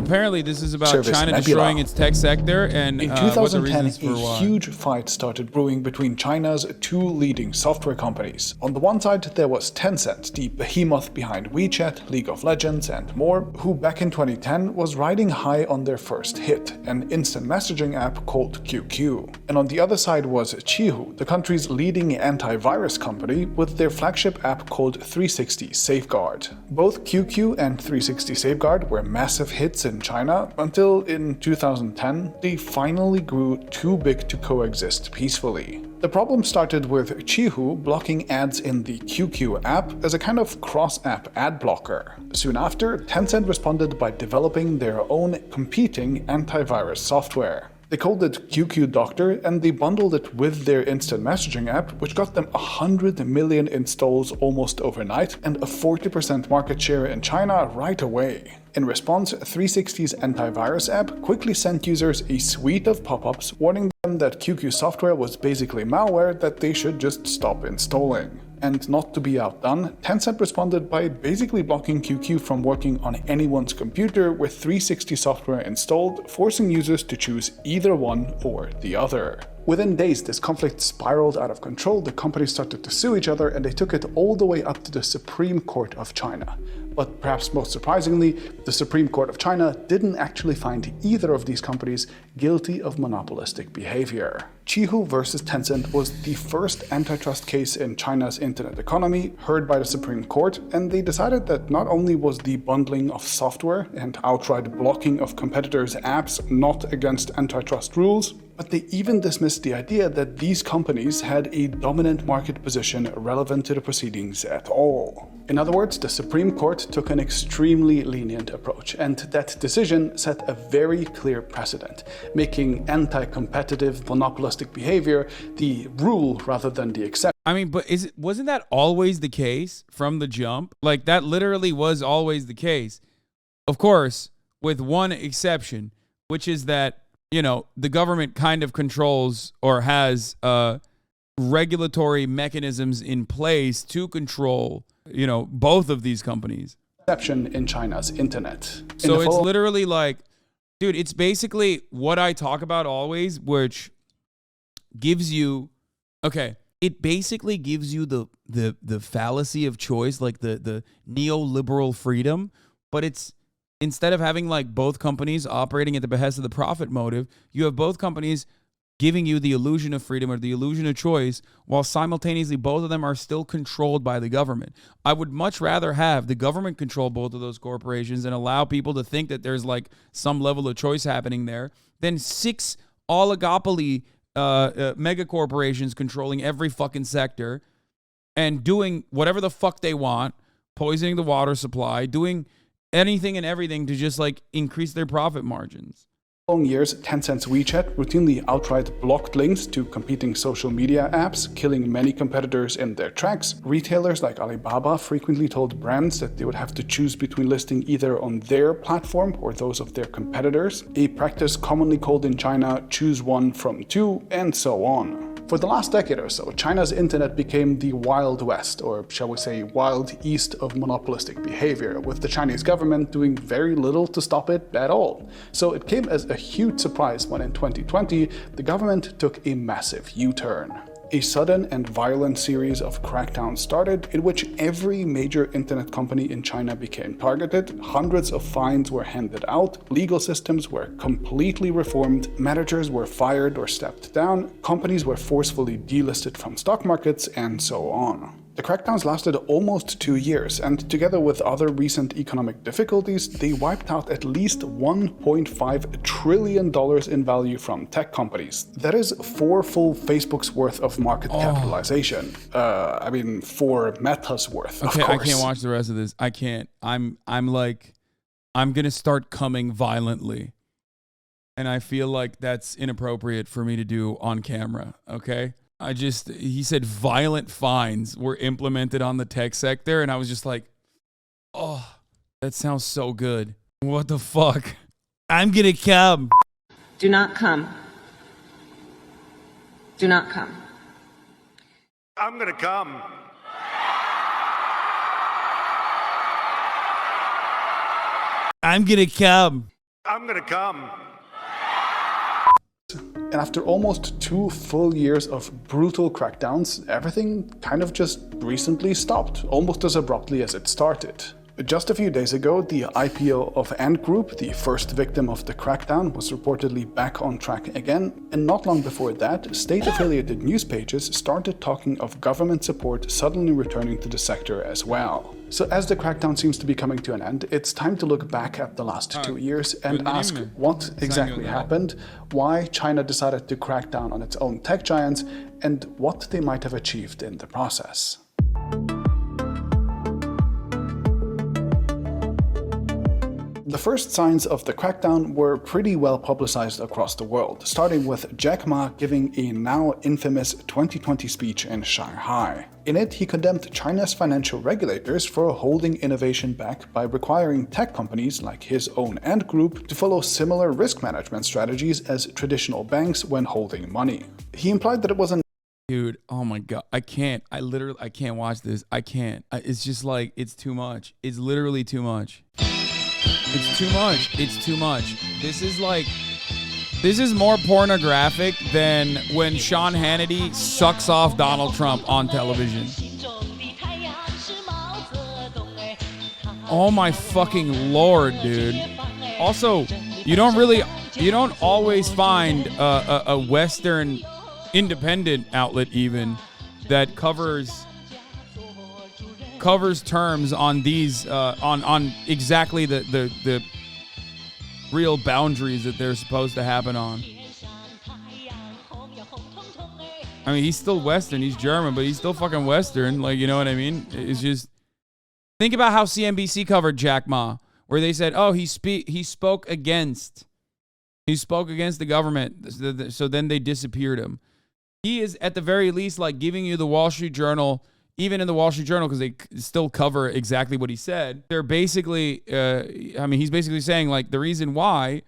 apparently this is about service China Nebula. destroying its tech sector and In what the 2010, reasons for a why. huge fight started brewing between China's two leading software companies. On the one side, there was Tencent, the behemoth behind WeChat, League of Legends, and more, who back in 2010 was riding high on their first hit, an instant messaging app called QQ. And on the other side was Qihoo, the country's leading antivirus company, with their flagship app called 360 Safeguard. Both QQ and 360 Safeguard were massive hits in China until in 2010 they finally grew too big to coexist peacefully. The problem started with Qihoo blocking ads in the QQ app as a kind of cross-app ad blocker. Soon after, Tencent responded by developing their own competing antivirus software. They called it QQ Doctor and they bundled it with their instant messaging app, which got them 100 million installs almost overnight and a 40% market share in China right away. In response, 360's antivirus app quickly sent users a suite of pop-ups warning them that QQ software was basically malware that they should just stop installing. And not to be outdone, Tencent responded by basically blocking QQ from working on anyone's computer with 360 software installed, forcing users to choose either one or the other. Within days, this conflict spiraled out of control, the companies started to sue each other, and they took it all the way up to the Supreme Court of China. But perhaps most surprisingly, the Supreme Court of China didn't actually find either of these companies guilty of monopolistic behavior. Qihoo versus Tencent was the first antitrust case in China's internet economy heard by the Supreme Court, and they decided that not only was the bundling of software and outright blocking of competitors' apps not against antitrust rules, but they even dismissed the idea that these companies had a dominant market position relevant to the proceedings at all. In other words, the Supreme Court took an extremely lenient approach, and that decision set a very clear precedent, making anti-competitive monopolistic behavior the rule rather than the exception. I mean, but wasn't that always the case from the jump? Like, that literally was always the case. Of course, with one exception, which is that, you know, the government kind of controls or has regulatory mechanisms in place to control, you know, both of these companies. Exception in China's internet. So it's literally like, dude, it's basically what I talk about always, which gives you, okay, it basically gives you the fallacy of choice, like the neoliberal freedom, but it's, instead of having like both companies operating at the behest of the profit motive, you have both companies giving you the illusion of freedom or the illusion of choice, while simultaneously both of them are still controlled by the government. I would much rather have the government control both of those corporations and allow people to think that there's like some level of choice happening there than 6 oligopoly mega corporations controlling every fucking sector and doing whatever the fuck they want, poisoning the water supply, doing anything and everything to just like increase their profit margins. Long years, Tencent's WeChat routinely outright blocked links to competing social media apps, killing many competitors in their tracks. Retailers like Alibaba frequently told brands that they would have to choose between listing either on their platform or those of their competitors, a practice commonly called in China choose one from two, and so on. For the last decade or so, China's internet became the Wild West, or shall we say Wild East of monopolistic behavior, with the Chinese government doing very little to stop it at all. So it came as a huge surprise when in 2020, the government took a massive U-turn. A sudden and violent series of crackdowns started, in which every major internet company in China became targeted, hundreds of fines were handed out, legal systems were completely reformed, managers were fired or stepped down, companies were forcefully delisted from stock markets, and so on. The crackdowns lasted almost 2 years, and together with other recent economic difficulties, they wiped out at least $1.5 trillion in value from tech companies. That is 4 full Facebook's worth of market capitalization. I mean, 4 Meta's worth, of course. I can't watch the rest of this. I can't. I'm gonna start coming violently. And I feel like that's inappropriate for me to do on camera, okay? He said violent fines were implemented on the tech sector, and I was just like, oh, that sounds so good. What the fuck? I'm gonna come. Do not come. Do not come. I'm gonna come. I'm gonna come. I'm gonna come. And after almost 2 full years of brutal crackdowns, everything kind of just recently stopped, almost as abruptly as it started. Just a few days ago, the IPO of Ant Group, the first victim of the crackdown, was reportedly back on track again, and not long before that, state-affiliated news pages started talking of government support suddenly returning to the sector as well. So as the crackdown seems to be coming to an end, it's time to look back at the last 2 years and ask what exactly happened, why China decided to crack down on its own tech giants, and what they might have achieved in the process. The first signs of the crackdown were pretty well publicized across the world, starting with Jack Ma giving a now infamous 2020 speech in Shanghai. In it, he condemned China's financial regulators for holding innovation back by requiring tech companies like his own Ant Group to follow similar risk management strategies as traditional banks when holding money. He implied that it was an Dude, oh my God. I can't watch this. I can't. It's just like, it's too much. It's literally too much. It's too much. It's too much. This is more pornographic than when Sean Hannity sucks off Donald Trump on television. Oh my fucking Lord, dude. Also, you don't always find a Western independent outlet even that covers terms on these on exactly the real boundaries that they're supposed to happen on. I mean, he's still Western, he's German, but he's still fucking Western, like, you know what I mean? It's just, think about how CNBC covered Jack Ma, where they said, oh, he spoke against the government, so then they disappeared him. He is at the very least like giving you the Wall Street Journal. Even in the Wall Street Journal, because they still cover exactly what he said, they're basically, he's basically saying, like, the reason why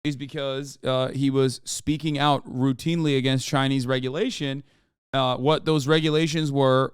is because he was speaking out routinely against Chinese regulation. What those regulations were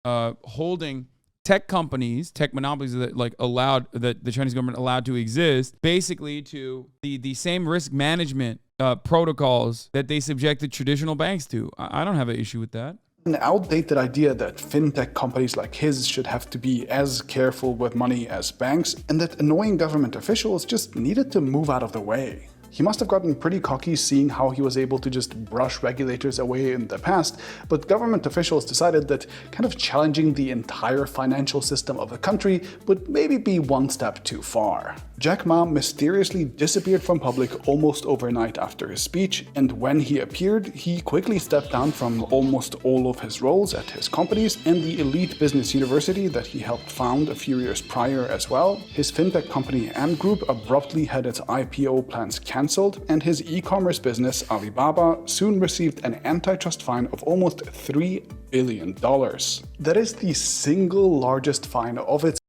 holding tech companies, tech monopolies that that the Chinese government allowed to exist, basically to the same risk management protocols that they subjected traditional banks to. I don't have an issue with that. An outdated idea that fintech companies like his should have to be as careful with money as banks, and that annoying government officials just needed to move out of the way. He must have gotten pretty cocky seeing how he was able to just brush regulators away in the past, but government officials decided that kind of challenging the entire financial system of the country would maybe be one step too far. Jack Ma mysteriously disappeared from public almost overnight after his speech, and when he appeared, he quickly stepped down from almost all of his roles at his companies and the elite business university that he helped found a few years prior as well. His fintech company Ant Group abruptly had its IPO plans cancelled, and his e-commerce business Alibaba soon received an antitrust fine of almost $3 billion. That is the single largest fine of its.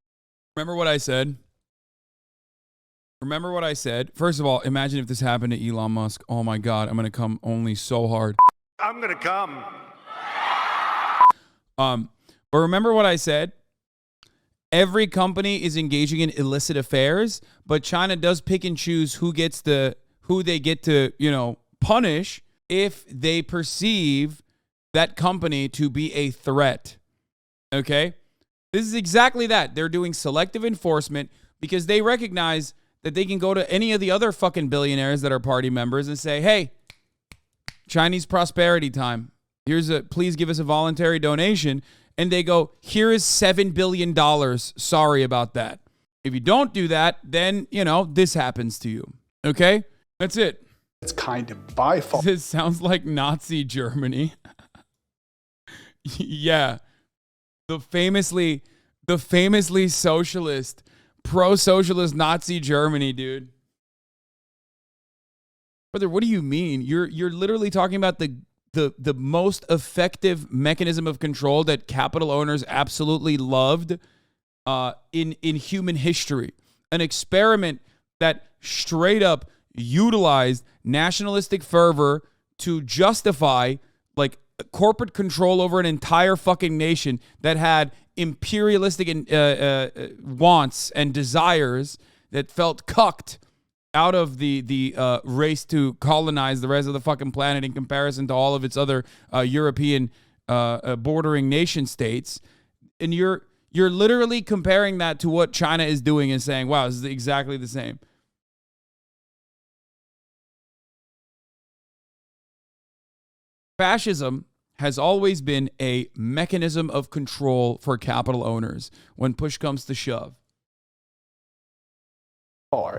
Remember what I said? First of all, imagine if this happened to Elon Musk. Oh my God, I'm going to come only so hard. I'm gonna come. But remember what I said? Every company is engaging in illicit affairs, but China does pick and choose who they get to, punish if they perceive that company to be a threat. Okay? This is exactly that. They're doing selective enforcement because they recognize that they can go to any of the other fucking billionaires that are party members and say, hey, Chinese prosperity time. Please give us a voluntary donation. And they go, here is $7 billion. Sorry about that. If you don't do that, then, this happens to you. Okay? That's it. It's kind of by far. This sounds like Nazi Germany. Yeah. The famously socialist, pro-socialist Nazi Germany, dude. Brother, what do you mean? You're literally talking about the most effective mechanism of control that capital owners absolutely loved in human history. An experiment that straight up utilized nationalistic fervor to justify like corporate control over an entire fucking nation that had imperialistic wants and desires that felt cucked out of the race to colonize the rest of the fucking planet in comparison to all of its other European bordering nation states. And you're literally comparing that to what China is doing and saying, wow, this is exactly the same. Fascism has always been a mechanism of control for capital owners when push comes to shove.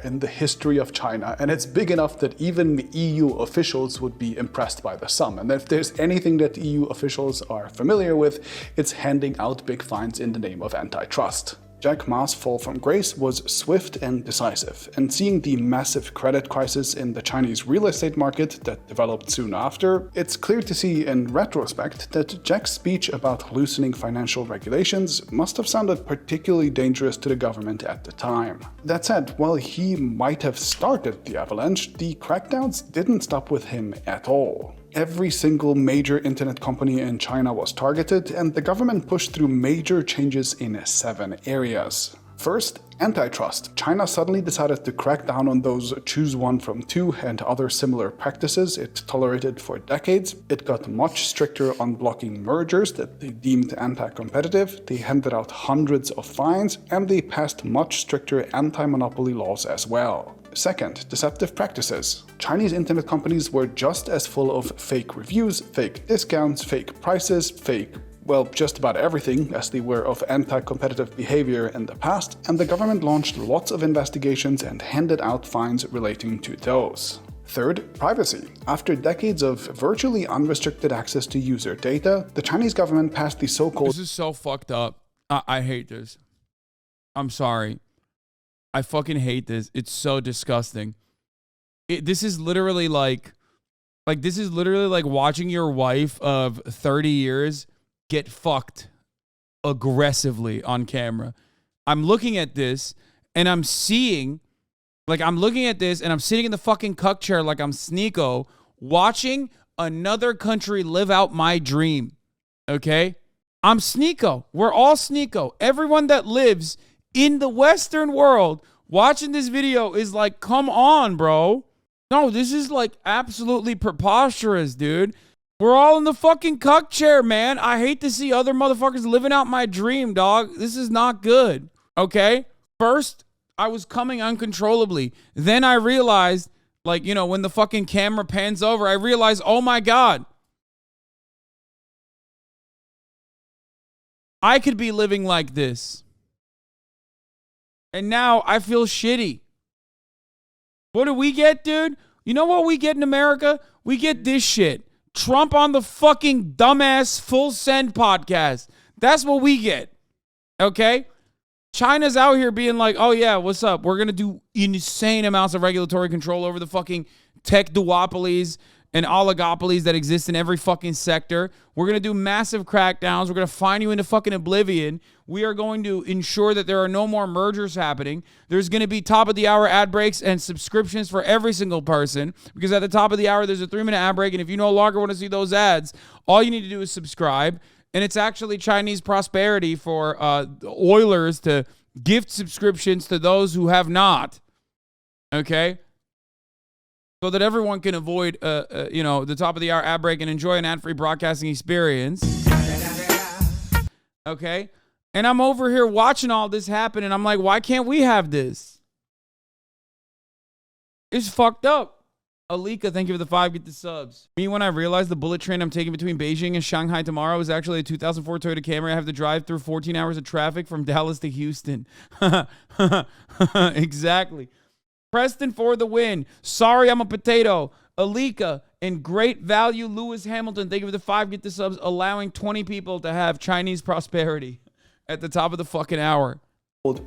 In the history of China, and it's big enough that even EU officials would be impressed by the sum. And if there's anything that EU officials are familiar with, it's handing out big fines in the name of antitrust. Jack Ma's fall from grace was swift and decisive, and seeing the massive credit crisis in the Chinese real estate market that developed soon after, it's clear to see in retrospect that Jack's speech about loosening financial regulations must have sounded particularly dangerous to the government at the time. That said, while he might have started the avalanche, the crackdowns didn't stop with him at all. Every single major internet company in China was targeted, and the government pushed through major changes in 7 areas. First, antitrust. China suddenly decided to crack down on those choose one from two and other similar practices it tolerated for decades. It got much stricter on blocking mergers that they deemed anti-competitive, they handed out hundreds of fines, and they passed much stricter anti-monopoly laws as well. Second, deceptive practices. Chinese internet companies were just as full of fake reviews, fake discounts, fake prices, well, just about everything as they were of anti-competitive behavior in the past, and the government launched lots of investigations and handed out fines relating to those. Third, privacy. After decades of virtually unrestricted access to user data, the Chinese government passed the so-called— This is so fucked up. I hate this. I'm sorry. I fucking hate this. It's so disgusting. This is literally like watching your wife of 30 years get fucked aggressively on camera. I'm looking at this and I'm sitting in the fucking cuck chair like I'm Sneeko, watching another country live out my dream. Okay? I'm Sneeko. We're all Sneeko. Everyone that lives in the Western world watching this video is like, come on, bro. No, this is like absolutely preposterous, dude. We're all in the fucking cuck chair, man. I hate to see other motherfuckers living out my dream, dog. This is not good, okay? First, I was coming uncontrollably. Then I realized, when the fucking camera pans over, I realized, oh my God. I could be living like this. And now I feel shitty. What do we get, dude? You know what we get in America? We get this shit. Trump on the fucking dumbass Full Send podcast. That's what we get. Okay? China's out here being like, oh yeah, what's up? We're going to do insane amounts of regulatory control over the fucking tech duopolies and oligopolies that exist in every fucking sector. We're going to do massive crackdowns. We're going to fine you into fucking oblivion. We are going to ensure that there are no more mergers happening. There's going to be top of the hour ad breaks and subscriptions for every single person, because at the top of the hour, there's a 3-minute ad break. And if you no longer want to see those ads, all you need to do is subscribe. And it's actually Chinese prosperity for Oilers to gift subscriptions to those who have not. Okay? So that everyone can avoid, the top of the hour ad break and enjoy an ad-free broadcasting experience. Okay? And I'm over here watching all this happen, and I'm like, why can't we have this? It's fucked up. Alika, thank you for the 5. Get the subs. Me, when I realized the bullet train I'm taking between Beijing and Shanghai tomorrow is actually a 2004 Toyota Camry. I have to drive through 14 hours of traffic from Dallas to Houston. Exactly. Preston for the win. Sorry, I'm a potato. Alika and great value Lewis Hamilton. Thank you for the 5. Get the subs. Allowing 20 people to have Chinese prosperity at the top of the fucking hour.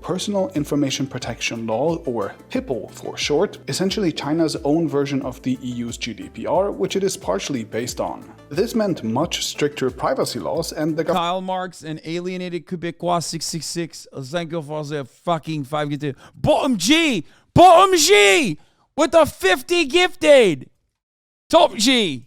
Personal Information Protection Law, or PIPL for short, essentially China's own version of the EU's GDPR, which it is partially based on. This meant much stricter privacy laws, and the Kyle Marks and Alienated Quebecois 666. Thank you for the fucking 5 gifted. Bottom G with the 50 gifted. Top G.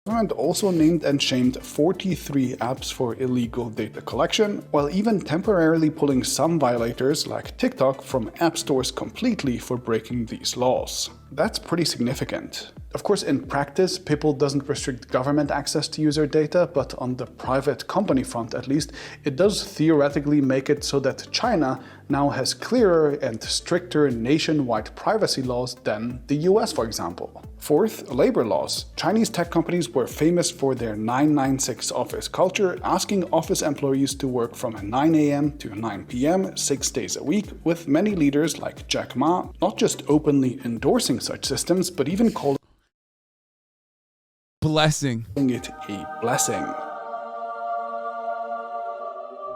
government also named and shamed 43 apps for illegal data collection, while even temporarily pulling some violators like TikTok from app stores completely for breaking these laws. That's pretty significant. Of course, in practice, PIPL doesn't restrict government access to user data, but on the private company front at least, it does theoretically make it so that China now has clearer and stricter nationwide privacy laws than the US, for example. Fourth, labor laws. Chinese tech companies were famous for their 996 office culture, asking office employees to work from 9 a.m. to 9 p.m. 6 days a week, with many leaders like Jack Ma not just openly endorsing such systems, but even calling it a blessing.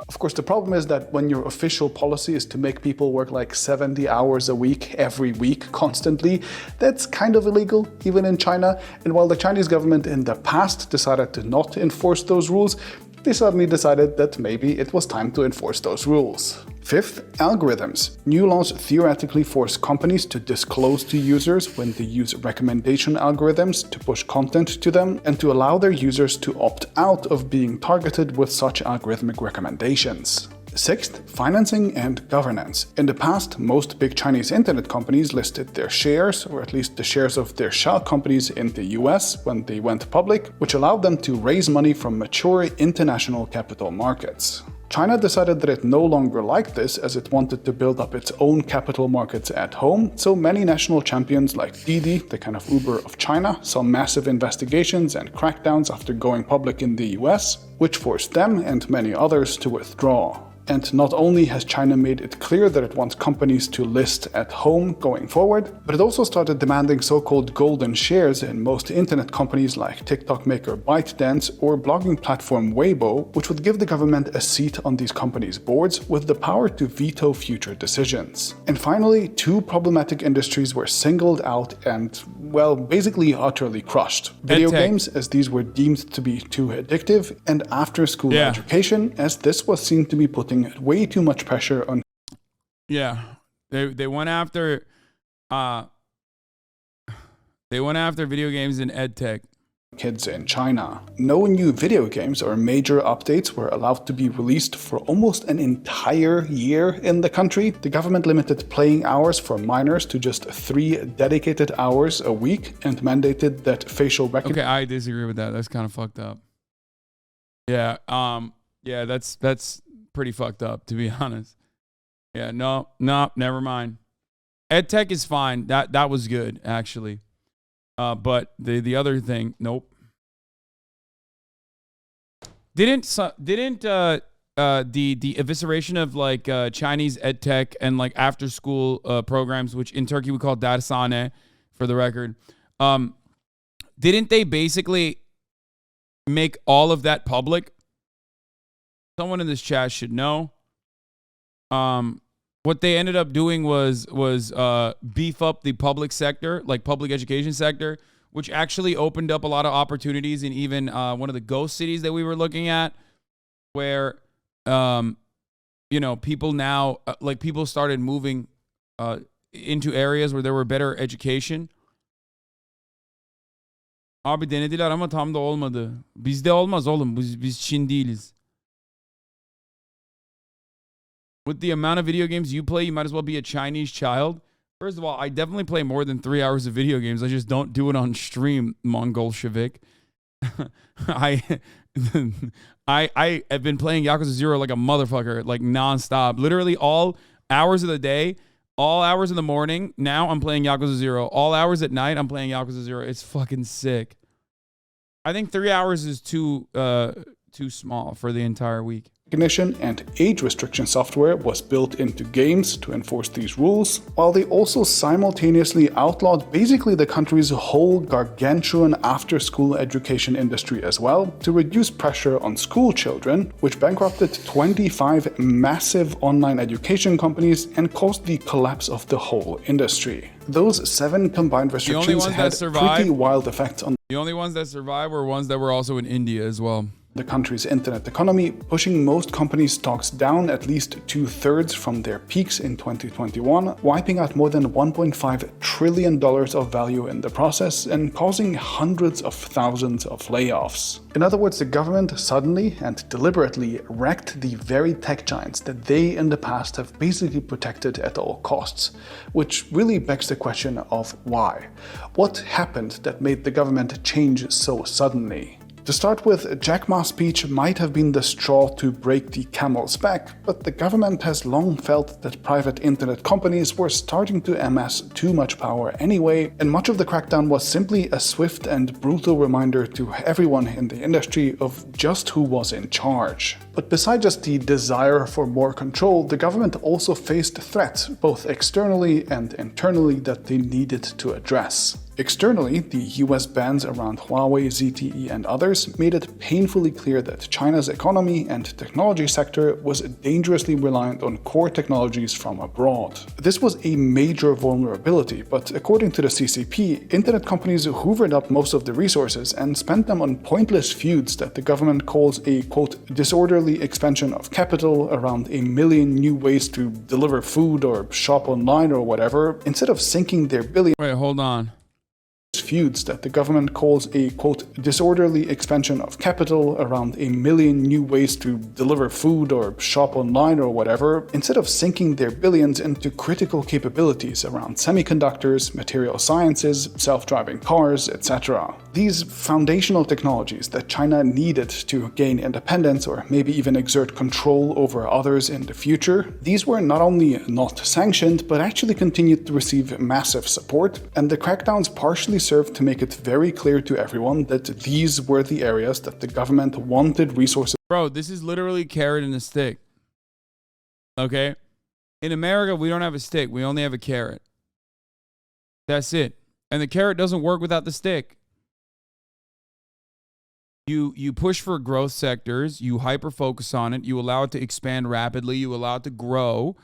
Of course, the problem is that when your official policy is to make people work like 70 hours a week, every week, constantly, that's kind of illegal, even in China. And while the Chinese government in the past decided to not enforce those rules, they suddenly decided that maybe it was time to enforce those rules. Fifth, algorithms. New laws theoretically force companies to disclose to users when they use recommendation algorithms to push content to them and to allow their users to opt out of being targeted with such algorithmic recommendations. Sixth, financing and governance. In the past, most big Chinese internet companies listed their shares, or at least the shares of their shell companies in the US when they went public, which allowed them to raise money from mature international capital markets. China decided that it no longer liked this, as it wanted to build up its own capital markets at home, so many national champions like Didi, the kind of Uber of China, saw massive investigations and crackdowns after going public in the US, which forced them and many others to withdraw. And not only has China made it clear that it wants companies to list at home going forward, but it also started demanding so-called golden shares in most internet companies like TikTok maker ByteDance or blogging platform Weibo, which would give the government a seat on these companies' boards with the power to veto future decisions. And finally, two problematic industries were singled out and, well, basically utterly crushed. Video games, as these were deemed to be too addictive, and after-school education, as this was seen to be putting way too much pressure on. They went after video games and edtech. Kids in China. No new video games or major updates were allowed to be released for almost an entire year in the country. The government limited playing hours for minors to just 3 dedicated hours a week and mandated that facial recognition. Okay, I disagree with that. That's kind of fucked up. Yeah, that's pretty fucked up, to be honest. Yeah, no, never mind. EdTech is fine. That was good, actually. But the other thing, nope. Didn't the evisceration of like Chinese EdTech and like after school programs, which in Turkey we call dersane, for the record, didn't they basically make all of that public? Someone in this chat should know. What they ended up doing was beef up the public sector, like public education sector, which actually opened up a lot of opportunities in even one of the ghost cities that we were looking at, where people now people started moving into areas where there were better education. Abi denediler ama tam da olmadı. Bizde olmaz oğlum. Biz Çin değiliz. With the amount of video games you play, you might as well be a Chinese child. First of all, I definitely play more than 3 hours of video games. I just don't do it on stream, Mongolshevik. I have been playing Yakuza 0 like a motherfucker, like nonstop. Literally all hours of the day, all hours in the morning. Now I'm playing Yakuza 0. All hours at night, I'm playing Yakuza 0. It's fucking sick. I think 3 hours is too small for the entire week. Recognition and age restriction software was built into games to enforce these rules, while they also simultaneously outlawed basically the country's whole gargantuan after-school education industry as well, to reduce pressure on school children, which bankrupted 25 massive online education companies and caused the collapse of the whole industry. Those 7 combined restrictions had pretty wild effects on. The only ones that survived were ones that were also in India as well. the country's internet economy, pushing most companies' stocks down at least 2/3 from their peaks in 2021, wiping out more than $1.5 trillion of value in the process and causing hundreds of thousands of layoffs. In other words, the government suddenly and deliberately wrecked the very tech giants that they in the past have basically protected at all costs, which really begs the question of why. What happened that made the government change so suddenly? To start with, Jack Ma's speech might have been the straw to break the camel's back, but the government has long felt that private internet companies were starting to amass too much power anyway, and much of the crackdown was simply a swift and brutal reminder to everyone in the industry of just who was in charge. But besides just the desire for more control, the government also faced threats, both externally and internally, that they needed to address. Externally, the US bans around Huawei, ZTE, and others made it painfully clear that China's economy and technology sector was dangerously reliant on core technologies from abroad. This was a major vulnerability, but according to the CCP, internet companies hoovered up most of the resources and spent them on pointless feuds that the government calls a, quote, disorderly expansion of capital around a million new ways to deliver food or shop online or whatever, instead of sinking their billions. Wait, hold on. Feuds that the government calls a, quote, disorderly expansion of capital around a million new ways to deliver food or shop online or whatever, instead of sinking their billions into critical capabilities around semiconductors, material sciences, self-driving cars, etc. These foundational technologies that China needed to gain independence or maybe even exert control over others in the future, these were not only not sanctioned, but actually continued to receive massive support, and the crackdowns partially served to make it very clear to everyone that these were the areas that the government wanted resources. Bro, this is literally carrot and a stick. Okay? In America, we don't have a stick. We only have a carrot. That's it. And the carrot doesn't work without the stick. You push for growth sectors. You hyper-focus on it. You allow it to expand rapidly. You allow it to grow.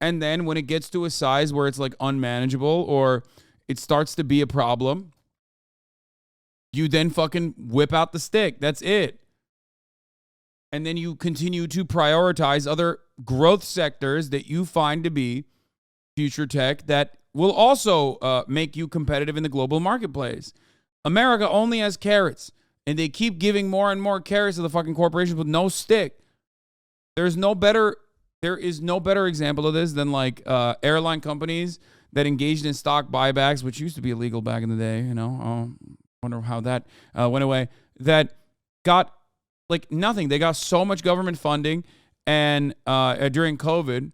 And then when it gets to a size where it's like unmanageable or it starts to be a problem, you then fucking whip out the stick. That's it. And then you continue to prioritize other growth sectors that you find to be future tech that will also make you competitive in the global marketplace. America only has carrots, and they keep giving more and more carrots to the fucking corporations with no stick. There is no better example of this than like airline companies that engaged in stock buybacks, which used to be illegal back in the day, you know. Wonder how that went away. That got like nothing. They got so much government funding and during COVID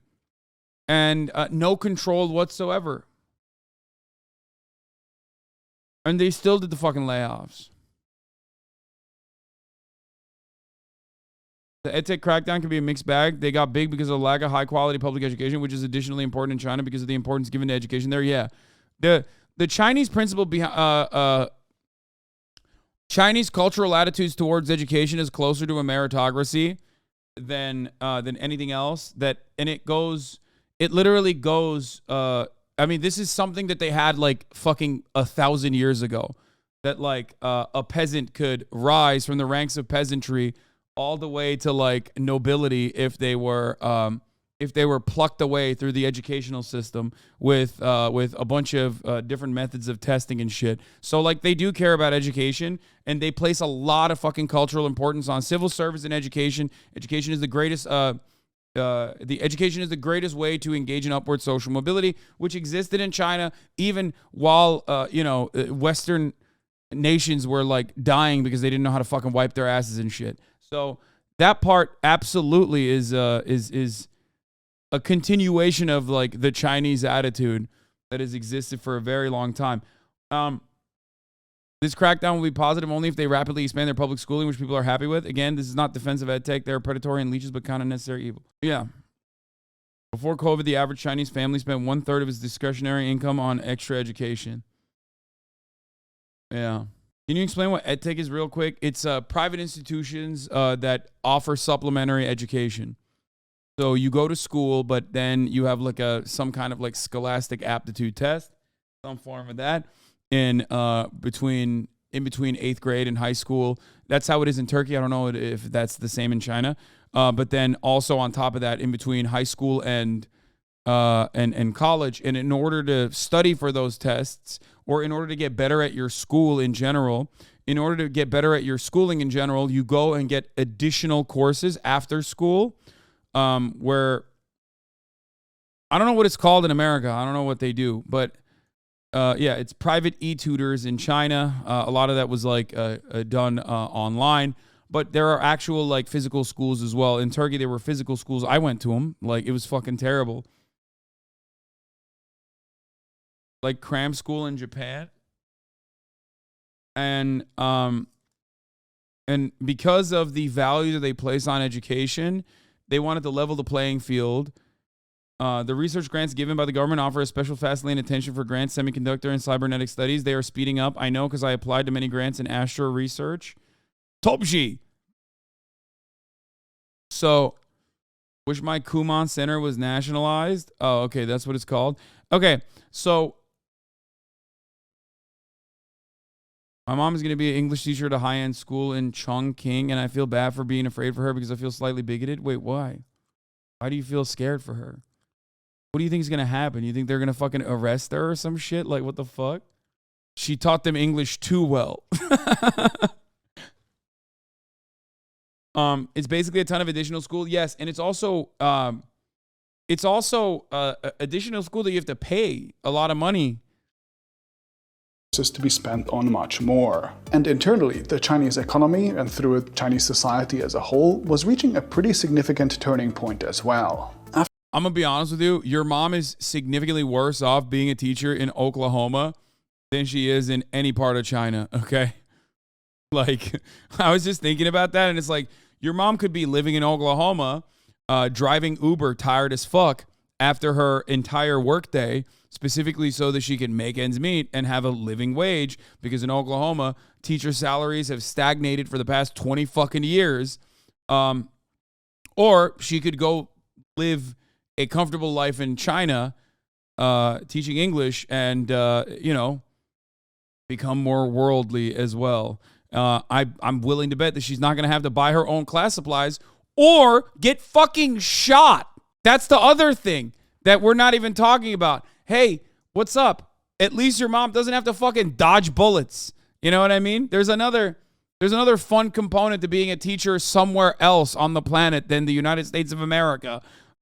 and no control whatsoever. And they still did the fucking layoffs. The EdTech crackdown can be a mixed bag. They got big because of the lack of high-quality public education, which is additionally important in China because of the importance given to education there. Yeah. The Chinese principle behind Chinese cultural attitudes towards education is closer to a meritocracy than anything else. It literally goes. I mean, this is something that they had like fucking 1,000 years ago. That like a peasant could rise from the ranks of peasantry all the way to like nobility if they were plucked away through the educational system with a bunch of different methods of testing and shit. So like they do care about education, and they place a lot of fucking cultural importance on civil service and education. Education is the greatest. The education is the greatest way to engage in upward social mobility, which existed in China even while Western nations were like dying because they didn't know how to fucking wipe their asses and shit. So that part absolutely is a continuation of like the Chinese attitude that has existed for a very long time. This crackdown will be positive only if they rapidly expand their public schooling, which people are happy with. Again, this is not defensive ed tech. They're predatory and leeches, but kind of necessary evil. Yeah. Before COVID, the average Chinese family spent 1/3 of its discretionary income on extra education. Yeah. Can you explain what EdTech is real quick? It's private institutions that offer supplementary education. So you go to school, but then you have like some kind of like scholastic aptitude test, some form of that, in between in between 8th grade and high school. That's how it is in Turkey. I don't know if that's the same in China. But then also on top of that, in between high school and college, and in order to study for those tests, or in order to get better at your school in general, in order to get better at your schooling in general, you go and get additional courses after school, where I don't know what it's called in America. I don't know what they do, but yeah, it's private e-tutors in China. A lot of that was like done online, but there are actual like physical schools as well. In Turkey, there were physical schools. I went to them. Like, it was fucking terrible. Like cram school in Japan. And because of the value that they place on education, they wanted to level the playing field. The research grants given by the government offer a special fast lane attention for grants, semiconductor, and cybernetic studies. They are speeding up. I know because I applied to many grants in astro research. Topji. So, wish my Kumon Center was nationalized. Oh, okay, that's what it's called. Okay, so my mom is going to be an English teacher at a high-end school in Chongqing, and I feel bad for being afraid for her because I feel slightly bigoted. Wait, why? Why do you feel scared for her? What do you think is going to happen? You think they're going to fucking arrest her or some shit? Like, what the fuck? She taught them English too well. It's basically a ton of additional school. Yes, and it's also additional school that you have to pay a lot of money to be spent on much more. And internally, the Chinese economy, and through it, Chinese society as a whole, was reaching a pretty significant turning point as well. I'm going to be honest with you. Your mom is significantly worse off being a teacher in Oklahoma than she is in any part of China, okay? Like, I was just thinking about that, and it's like, your mom could be living in Oklahoma, driving Uber, tired as fuck, after her entire workday, specifically so that she can make ends meet and have a living wage, because in Oklahoma, teacher salaries have stagnated for the past 20 fucking years. Or she could go live a comfortable life in China, teaching English and, become more worldly as well. I'm willing to bet that she's not going to have to buy her own class supplies or get fucking shot. That's the other thing that we're not even talking about. Hey, what's up? At least your mom doesn't have to fucking dodge bullets. You know what I mean? There's another fun component to being a teacher somewhere else on the planet than the United States of America.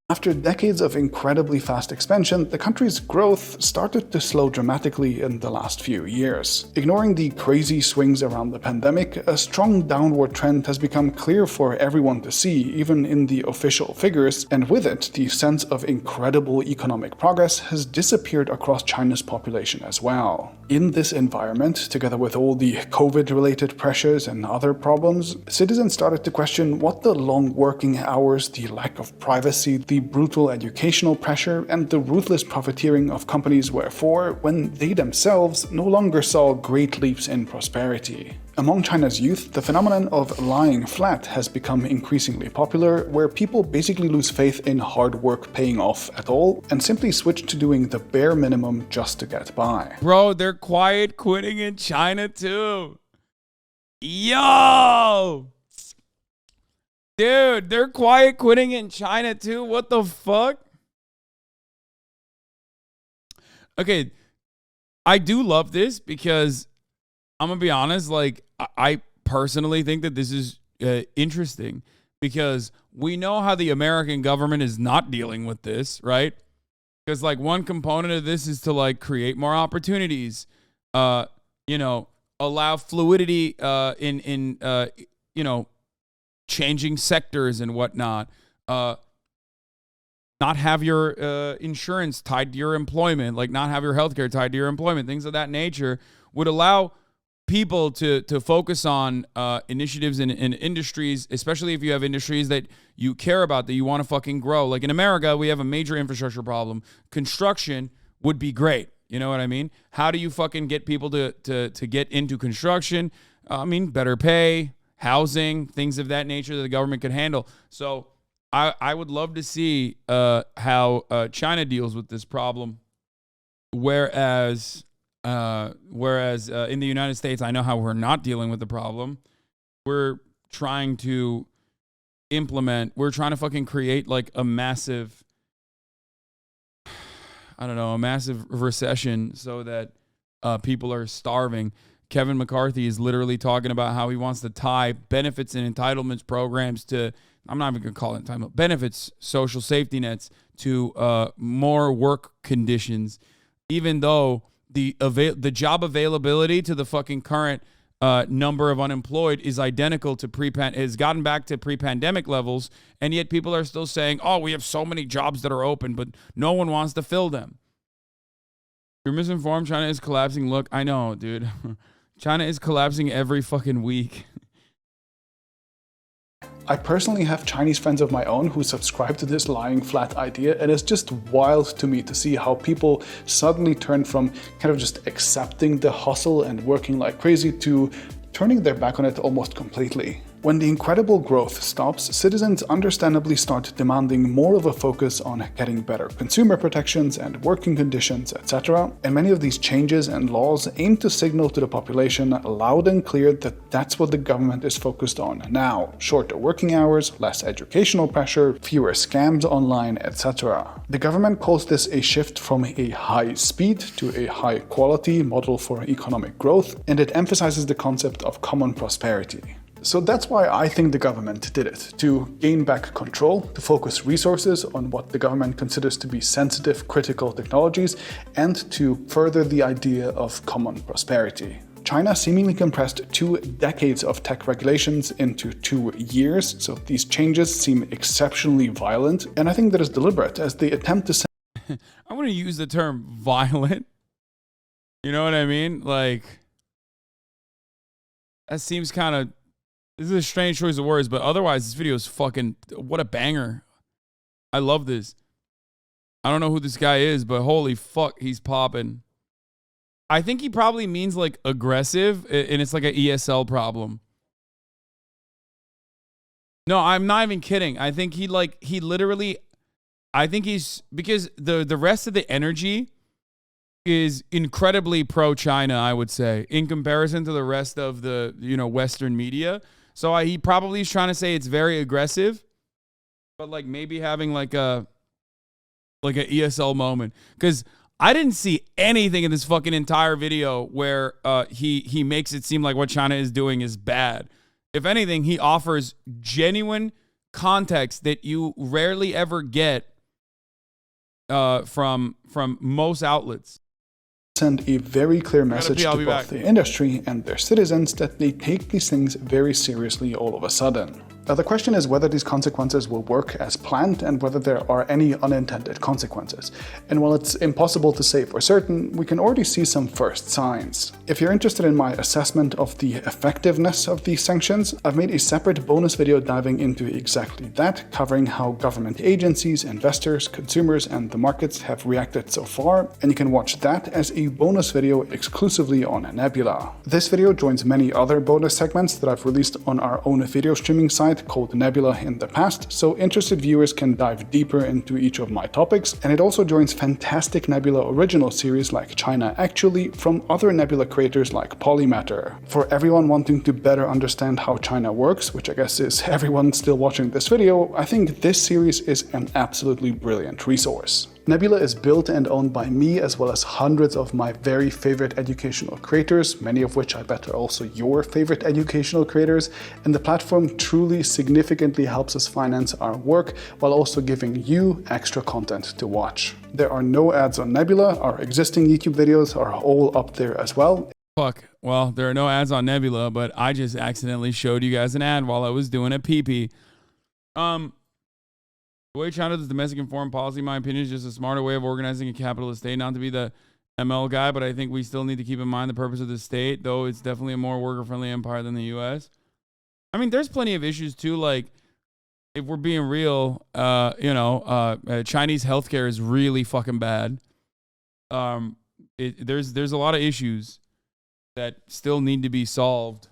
After decades of incredibly fast expansion, the country's growth started to slow dramatically in the last few years. Ignoring the crazy swings around the pandemic, a strong downward trend has become clear for everyone to see, even in the official figures, and with it, the sense of incredible economic progress has disappeared across China's population as well. In this environment, together with all the COVID-related pressures and other problems, citizens started to question what the long working hours, the lack of privacy, the brutal educational pressure, and the ruthless profiteering of companies were for, when they themselves no longer saw great leaps in prosperity. Among China's youth, the phenomenon of lying flat has become increasingly popular, where people basically lose faith in hard work paying off at all and simply switch to doing the bare minimum just to get by. Bro, they're quiet quitting in China too. Yo! Dude, they're quiet quitting in China too? What the fuck? Okay, I do love this because I'm going to be honest, like, I personally think that this is interesting because we know how the American government is not dealing with this, right? Because, like, one component of this is to, like, create more opportunities, allow fluidity in changing sectors and whatnot, not have your insurance tied to your employment, like not have your healthcare tied to your employment, things of that nature would allow people to focus on initiatives in industries, especially if you have industries that you care about, that you want to fucking grow. Like in America, we have a major infrastructure problem. Construction would be great. You know what I mean? How do you fucking get people to get into construction? Better pay, housing, things of that nature that the government could handle. So I would love to see how China deals with this problem. Whereas Whereas in the United States, I know how we're not dealing with the problem. We're trying to we're trying to fucking create like a massive, I don't know, a massive recession so that people are starving. Kevin McCarthy is literally talking about how he wants to tie benefits and entitlements programs to, I'm not even going to call it entitlement, benefits, social safety nets to more work conditions, even though the job availability to the fucking current number of unemployed is identical to has gotten back to pre-pandemic levels, and yet people are still saying, oh, we have so many jobs that are open, but no one wants to fill them. You're misinformed. China is collapsing. Look, I know, dude. China is collapsing every fucking week. I personally have Chinese friends of my own who subscribe to this lying flat idea, and it's just wild to me to see how people suddenly turn from kind of just accepting the hustle and working like crazy to turning their back on it almost completely. When the incredible growth stops, citizens understandably start demanding more of a focus on getting better consumer protections and working conditions, etc. And many of these changes and laws aim to signal to the population loud and clear that that's what the government is focused on now. Shorter working hours, less educational pressure, fewer scams online, etc. The government calls this a shift from a high speed to a high quality model for economic growth, and it emphasizes the concept of common prosperity. So that's why I think the government did it, to gain back control, to focus resources on what the government considers to be sensitive, critical technologies, and to further the idea of common prosperity. China seemingly compressed 2 decades of tech regulations into 2 years, so these changes seem exceptionally violent, and I think that is deliberate as they attempt to I'm going to use the term violent. You know what I mean? Like, that seems kind of, this is a strange choice of words, but otherwise this video is fucking, what a banger. I love this. I don't know who this guy is, but holy fuck, he's popping. I think he probably means like aggressive, and it's like an ESL problem. No, I'm not even kidding. I think he literally, I think he's, because the rest of the energy is incredibly pro-China, I would say, in comparison to the rest of the, Western media. So he probably is trying to say it's very aggressive, but like maybe having like a ESL moment. Because I didn't see anything in this fucking entire video where he makes it seem like what China is doing is bad. If anything, he offers genuine context that you rarely ever get from most outlets. Send a very clear message to both the industry and their citizens that they take these things very seriously all of a sudden. Now the question is whether these consequences will work as planned and whether there are any unintended consequences. And while it's impossible to say for certain, we can already see some first signs. If you're interested in my assessment of the effectiveness of these sanctions, I've made a separate bonus video diving into exactly that, covering how government agencies, investors, consumers, and the markets have reacted so far, and you can watch that as a bonus video exclusively on Nebula. This video joins many other bonus segments that I've released on our own video streaming site called Nebula in the past, so interested viewers can dive deeper into each of my topics, and it also joins fantastic Nebula original series like China Actually from other Nebula creators like Polymatter. For everyone wanting to better understand how China works, which I guess is everyone still watching this video, I think this series is an absolutely brilliant resource. Nebula is built and owned by me as well as hundreds of my very favorite educational creators, many of which I bet are also your favorite educational creators, and the platform truly significantly helps us finance our work while also giving you extra content to watch. There are no ads on Nebula, our existing YouTube videos are all up there as well. Fuck, well, there are no ads on Nebula, but I just accidentally showed you guys an ad while I was doing a pee-pee. The way China does domestic and foreign policy, in my opinion, is just a smarter way of organizing a capitalist state. Not to be the ML guy, but I think we still need to keep in mind the purpose of the state, though it's definitely a more worker-friendly empire than the U.S. I mean, there's plenty of issues, too. Like, if we're being real, Chinese healthcare is really fucking bad. There's a lot of issues that still need to be solved.